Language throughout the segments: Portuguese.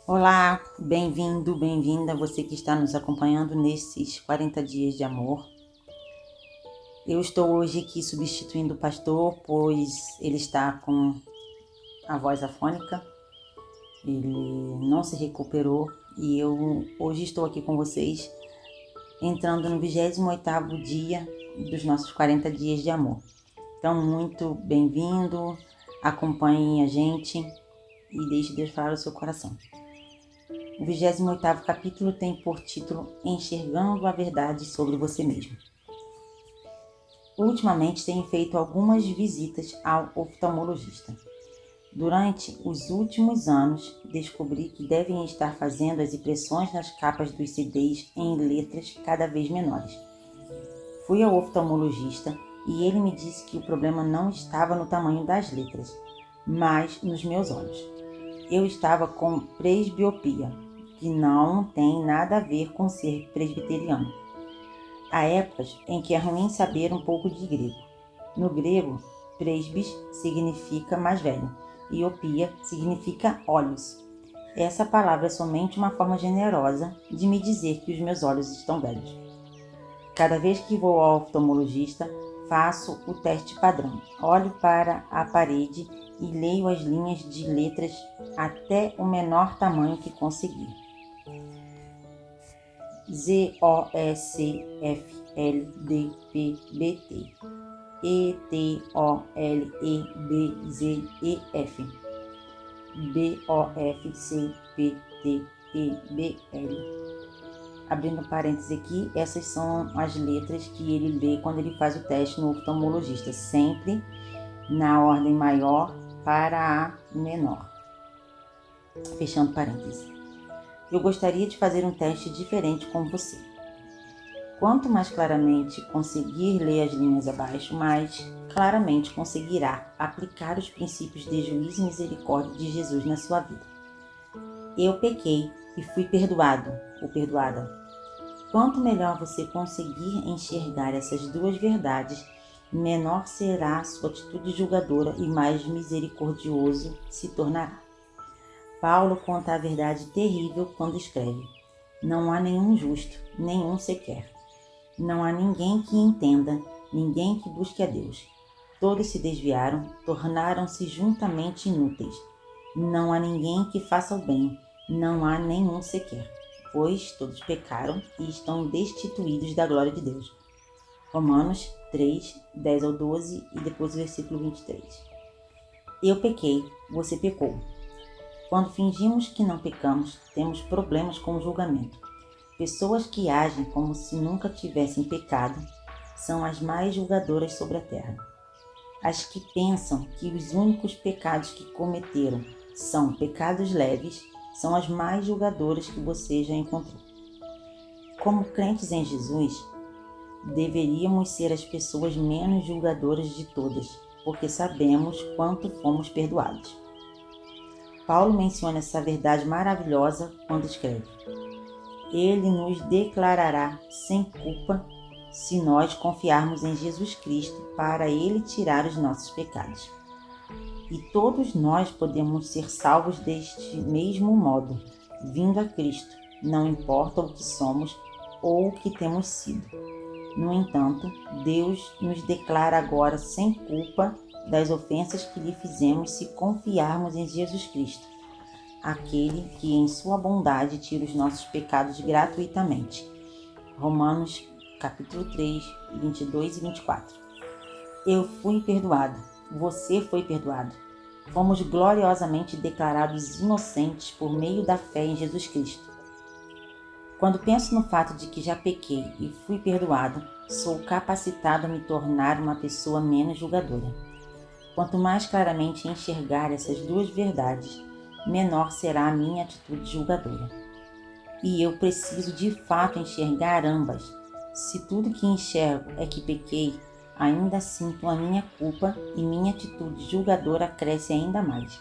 Olá, bem-vindo, bem-vinda, você que está nos acompanhando nesses 40 dias de amor. Eu estou hoje aqui substituindo o pastor, pois ele está com a voz afônica, ele não se recuperou e eu hoje estou aqui com vocês, entrando no 28º dia dos nossos 40 dias de amor. Então, muito bem-vindo, acompanhem a gente e deixe Deus falar o seu coração. O 28º capítulo tem por título Enxergando a Verdade sobre Você Mesmo. Ultimamente tenho feito algumas visitas ao oftalmologista. Durante os últimos anos, descobri que devem estar fazendo as impressões nas capas dos CDs em letras cada vez menores. Fui ao oftalmologista e ele me disse que o problema não estava no tamanho das letras, mas nos meus olhos. Eu estava com presbiopia, que não tem nada a ver com ser presbiteriano. Há épocas em que é ruim saber um pouco de grego. No grego, presbis significa mais velho e opia significa olhos. Essa palavra é somente uma forma generosa de me dizer que os meus olhos estão velhos. Cada vez que vou ao oftalmologista, faço o teste padrão. Olho para a parede e leio as linhas de letras até o menor tamanho que conseguir. ZOSFLDPBT ETOLEBZEF BOFCPTEBL. Abrindo parênteses aqui, essas são as letras que ele lê quando ele faz o teste no oftalmologista, sempre na ordem maior para a menor. Fechando parênteses. Eu gostaria de fazer um teste diferente com você. Quanto mais claramente conseguir ler as linhas abaixo, mais claramente conseguirá aplicar os princípios de juízo e misericórdia de Jesus na sua vida. Eu pequei e fui perdoado ou perdoada. Quanto melhor você conseguir enxergar essas duas verdades, menor será a sua atitude julgadora e mais misericordioso se tornará. Paulo conta a verdade terrível quando escreve: não há nenhum justo, nenhum sequer. Não há ninguém que entenda, ninguém que busque a Deus. Todos se desviaram, tornaram-se juntamente inúteis. Não há ninguém que faça o bem, não há nenhum sequer, pois todos pecaram e estão destituídos da glória de Deus. Romanos 3, 10 ao 12 e depois o versículo 23. Eu pequei, você pecou. Quando fingimos que não pecamos, temos problemas com o julgamento. Pessoas que agem como se nunca tivessem pecado são as mais julgadoras sobre a terra. As que pensam que os únicos pecados que cometeram são pecados leves são as mais julgadoras que você já encontrou. Como crentes em Jesus, deveríamos ser as pessoas menos julgadoras de todas, porque sabemos quanto fomos perdoados. Paulo menciona essa verdade maravilhosa quando escreve: Ele nos declarará sem culpa se nós confiarmos em Jesus Cristo para Ele tirar os nossos pecados. E todos nós podemos ser salvos deste mesmo modo, vindo a Cristo, não importa o que somos ou o que temos sido. No entanto, Deus nos declara agora sem culpa das ofensas que lhe fizemos se confiarmos em Jesus Cristo, aquele que em sua bondade tira os nossos pecados gratuitamente. Romanos capítulo 3, 22 e 24. Eu fui perdoado, você foi perdoado. Fomos gloriosamente declarados inocentes por meio da fé em Jesus Cristo. Quando penso no fato de que já pequei e fui perdoado, sou capacitado a me tornar uma pessoa menos julgadora. Quanto mais claramente enxergar essas duas verdades, menor será a minha atitude julgadora. E eu preciso de fato enxergar ambas. Se tudo que enxergo é que pequei, ainda sinto a minha culpa e minha atitude julgadora cresce ainda mais.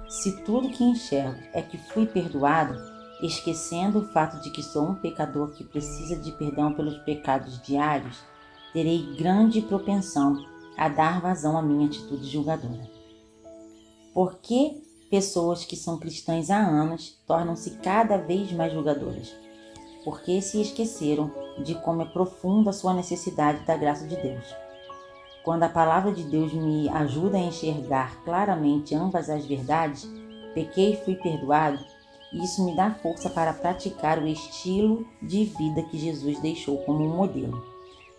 Se tudo que enxergo é que fui perdoado, esquecendo o fato de que sou um pecador que precisa de perdão pelos pecados diários, terei grande propensão a dar vazão à minha atitude julgadora. Por que Pessoas que são cristãs há anos tornam-se cada vez mais julgadoras, porque se esqueceram de como é profunda a sua necessidade da graça de Deus. Quando a palavra de Deus me ajuda a enxergar claramente ambas as verdades, pequei e fui perdoado, isso me dá força para praticar o estilo de vida que Jesus deixou como um modelo.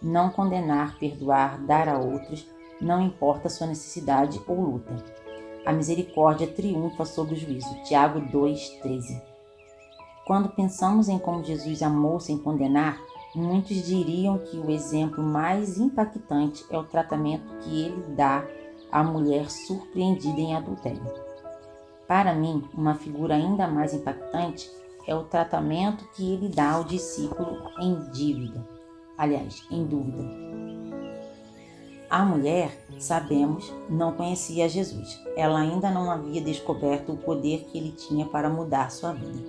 Não condenar, perdoar, dar a outros, não importa a sua necessidade ou luta. A misericórdia triunfa sobre o juízo. Tiago 2,13. Quando pensamos em como Jesus amou sem condenar, muitos diriam que o exemplo mais impactante é o tratamento que ele dá à mulher surpreendida em adultério. Para mim, uma figura ainda mais impactante é o tratamento que ele dá ao discípulo em dúvida. A mulher, sabemos, não conhecia Jesus. Ela ainda não havia descoberto o poder que ele tinha para mudar sua vida.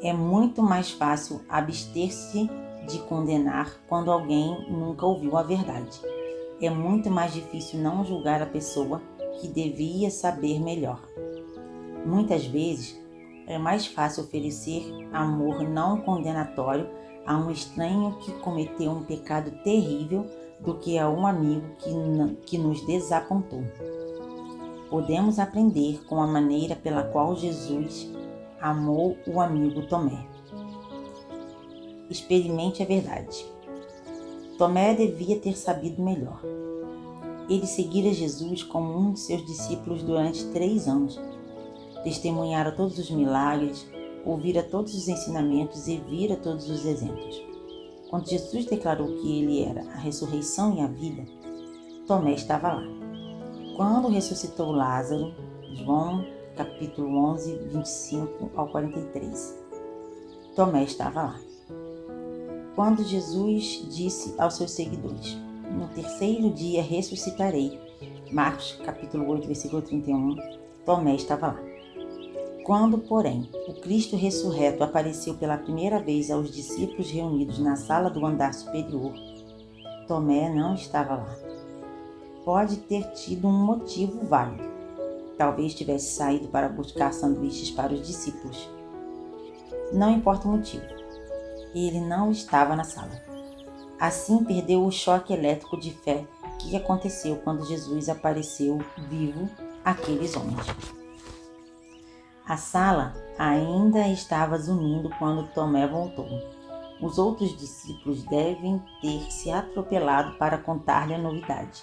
É muito mais fácil abster-se de condenar quando alguém nunca ouviu a verdade. É muito mais difícil não julgar a pessoa que devia saber melhor. Muitas vezes, é mais fácil oferecer amor não condenatório a um estranho que cometeu um pecado terrível do que a um amigo que nos desapontou. Podemos aprender com a maneira pela qual Jesus amou o amigo Tomé. Experimente a verdade. Tomé devia ter sabido melhor. Ele seguira Jesus como um de seus discípulos durante 3 anos. Testemunhara todos os milagres, ouvira todos os ensinamentos e vira todos os exemplos. Quando Jesus declarou que ele era a ressurreição e a vida, Tomé estava lá. Quando ressuscitou Lázaro, João capítulo 11, 25 ao 43, Tomé estava lá. Quando Jesus disse aos seus seguidores, no 3º dia ressuscitarei, Marcos capítulo 8, versículo 31, Tomé estava lá. Quando, porém, o Cristo ressurreto apareceu pela primeira vez aos discípulos reunidos na sala do andar superior, Tomé não estava lá. Pode ter tido um motivo válido. Talvez tivesse saído para buscar sanduíches para os discípulos. Não importa o motivo. Ele não estava na sala. Assim perdeu o choque elétrico de fé que aconteceu quando Jesus apareceu vivo àqueles homens. A sala ainda estava zunindo quando Tomé voltou. Os outros discípulos devem ter se atropelado para contar-lhe a novidade.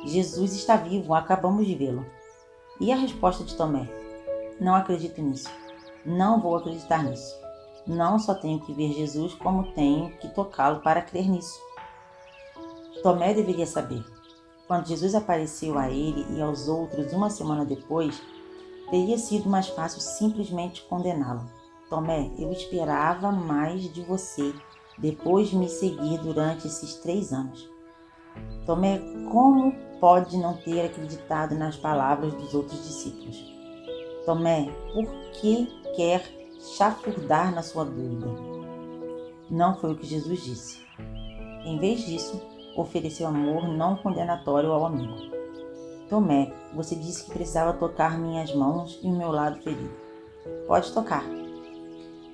Jesus está vivo, acabamos de vê-lo. E a resposta de Tomé? Não acredito nisso. Não vou acreditar nisso. Não só tenho que ver Jesus, como tenho que tocá-lo para crer nisso. Tomé deveria saber. Quando Jesus apareceu a ele e aos outros uma semana depois, teria sido mais fácil simplesmente condená-lo. Tomé, eu esperava mais de você depois de me seguir durante esses 3 anos. Tomé, como pode não ter acreditado nas palavras dos outros discípulos? Tomé, por que quer chafurdar na sua dúvida? Não foi o que Jesus disse. Em vez disso, ofereceu amor não condenatório ao amigo. Tomé, você disse que precisava tocar minhas mãos e o meu lado ferido. Pode tocar.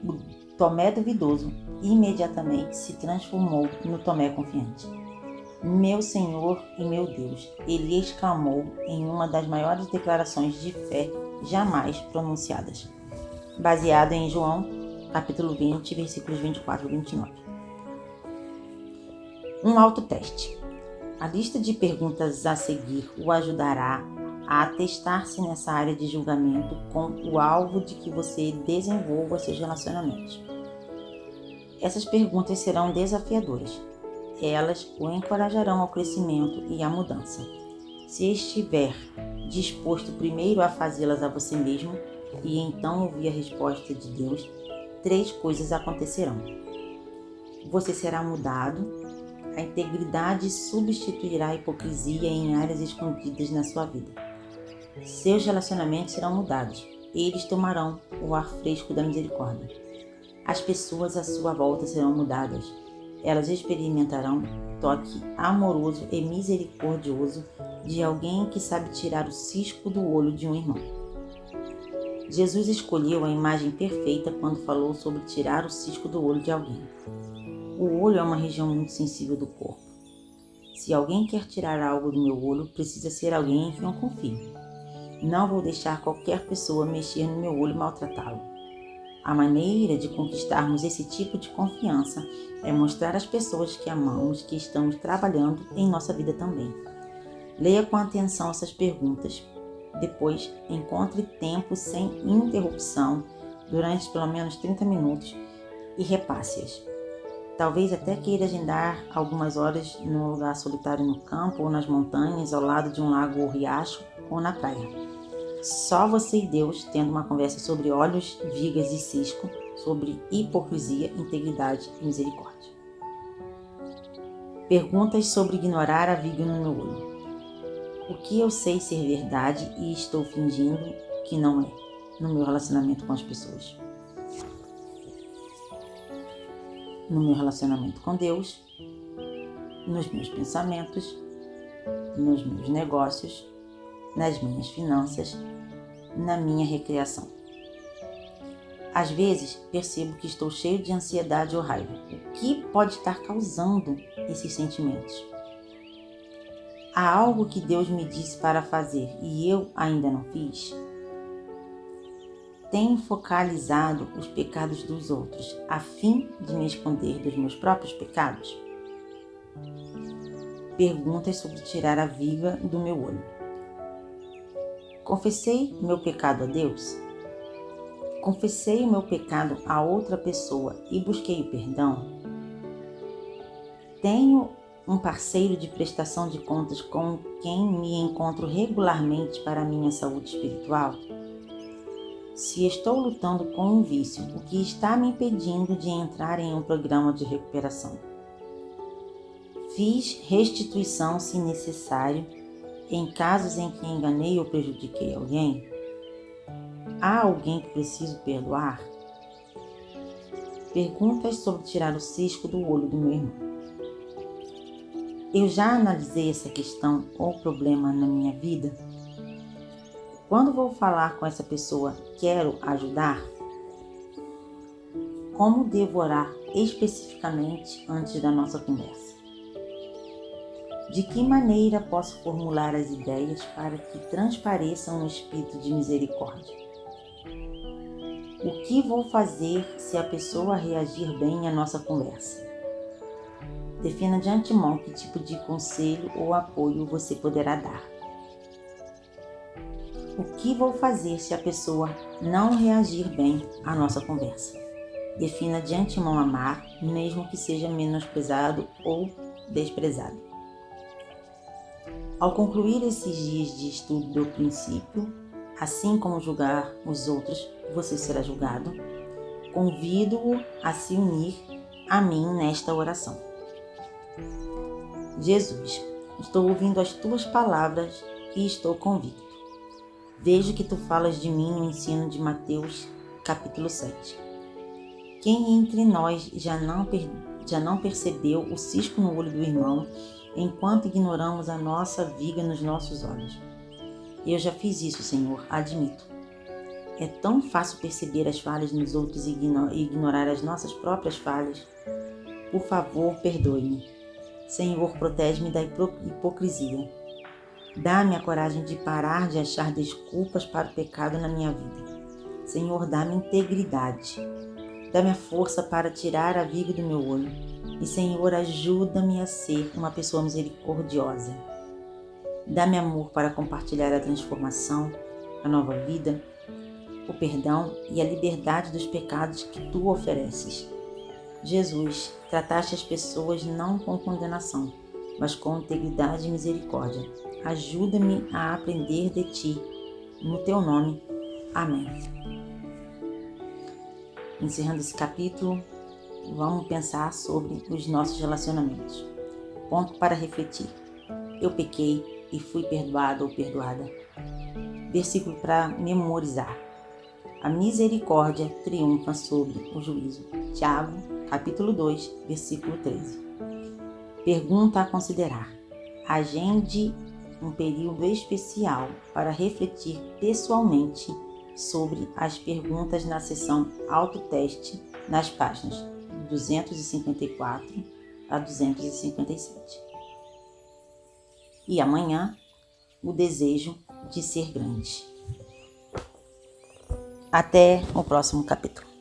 O Tomé duvidoso imediatamente se transformou no Tomé confiante. Meu Senhor e meu Deus, ele exclamou em uma das maiores declarações de fé jamais pronunciadas. Baseado em João, capítulo 20, versículos 24 e 29. Um autoteste. A lista de perguntas a seguir o ajudará a atestar-se nessa área de julgamento com o alvo de que você desenvolva seus relacionamentos. Essas perguntas serão desafiadoras. Elas o encorajarão ao crescimento e à mudança. Se estiver disposto primeiro a fazê-las a você mesmo e então ouvir a resposta de Deus, 3 coisas acontecerão. Você será mudado. A integridade substituirá a hipocrisia em áreas escondidas na sua vida. Seus relacionamentos serão mudados. Eles tomarão o ar fresco da misericórdia. As pessoas à sua volta serão mudadas. Elas experimentarão o toque amoroso e misericordioso de alguém que sabe tirar o cisco do olho de um irmão. Jesus escolheu a imagem perfeita quando falou sobre tirar o cisco do olho de alguém. O olho é uma região muito sensível do corpo. Se alguém quer tirar algo do meu olho, precisa ser alguém em quem eu confio. Não vou deixar qualquer pessoa mexer no meu olho e maltratá-lo. A maneira de conquistarmos esse tipo de confiança é mostrar às pessoas que amamos que estamos trabalhando em nossa vida também. Leia com atenção essas perguntas. Depois, encontre tempo sem interrupção durante pelo menos 30 minutos e repasse-as. Talvez até queira agendar algumas horas num lugar solitário no campo ou nas montanhas, ao lado de um lago ou riacho ou na praia. Só você e Deus tendo uma conversa sobre olhos, vigas e cisco, sobre hipocrisia, integridade e misericórdia. Perguntas sobre ignorar a viga no meu olho. O que eu sei ser verdade e estou fingindo que não é no meu relacionamento com as pessoas? No meu relacionamento com Deus, nos meus pensamentos, nos meus negócios, nas minhas finanças, na minha recreação. Às vezes, percebo que estou cheio de ansiedade ou raiva. O que pode estar causando esses sentimentos? Há algo que Deus me disse para fazer e eu ainda não fiz? Tenho focalizado os pecados dos outros a fim de me esconder dos meus próprios pecados? Perguntas sobre tirar a viga do meu olho. Confessei meu pecado a Deus? Confessei o meu pecado a outra pessoa e busquei o perdão? Tenho um parceiro de prestação de contas com quem me encontro regularmente para a minha saúde espiritual? Se estou lutando com um vício, o que está me impedindo de entrar em um programa de recuperação? Fiz restituição se necessário em casos em que enganei ou prejudiquei alguém? Há alguém que preciso perdoar? Perguntas sobre tirar o cisco do olho do meu irmão. Eu já analisei essa questão ou problema na minha vida? Quando vou falar com essa pessoa, quero ajudar? Como devo orar especificamente antes da nossa conversa? De que maneira posso formular as ideias para que transpareçam um espírito de misericórdia? O que vou fazer se a pessoa reagir bem à nossa conversa? Defina de antemão que tipo de conselho ou apoio você poderá dar. O que vou fazer se a pessoa não reagir bem à nossa conversa? Defina de antemão amar, mesmo que seja menosprezado ou desprezado. Ao concluir esses dias de estudo do princípio, assim como julgar os outros, você será julgado, convido-o a se unir a mim nesta oração. Jesus, estou ouvindo as tuas palavras e estou convicto. Vejo que tu falas de mim no ensino de Mateus, capítulo 7. Quem entre nós já não percebeu o cisco no olho do irmão, enquanto ignoramos a nossa viga nos nossos olhos? Eu já fiz isso, Senhor, admito. É tão fácil perceber as falhas nos outros e ignorar as nossas próprias falhas. Por favor, perdoe-me. Senhor, protege-me da hipocrisia. Dá-me a coragem de parar de achar desculpas para o pecado na minha vida. Senhor, dá-me integridade. Dá-me a força para tirar a viga do meu olho. E, Senhor, ajuda-me a ser uma pessoa misericordiosa. Dá-me amor para compartilhar a transformação, a nova vida, o perdão e a liberdade dos pecados que Tu ofereces. Jesus, trataste as pessoas não com condenação, mas com integridade e misericórdia. Ajuda-me a aprender de Ti. No Teu nome. Amém. Encerrando esse capítulo, vamos pensar sobre os nossos relacionamentos. Ponto para refletir. Eu pequei e fui perdoado ou perdoada. Versículo para memorizar. A misericórdia triunfa sobre o juízo. Tiago, capítulo 2, versículo 13. Pergunta a considerar. Agende um período especial para refletir pessoalmente sobre as perguntas na seção autoteste nas páginas 254 a 257. E amanhã, o desejo de ser grande. Até o próximo capítulo.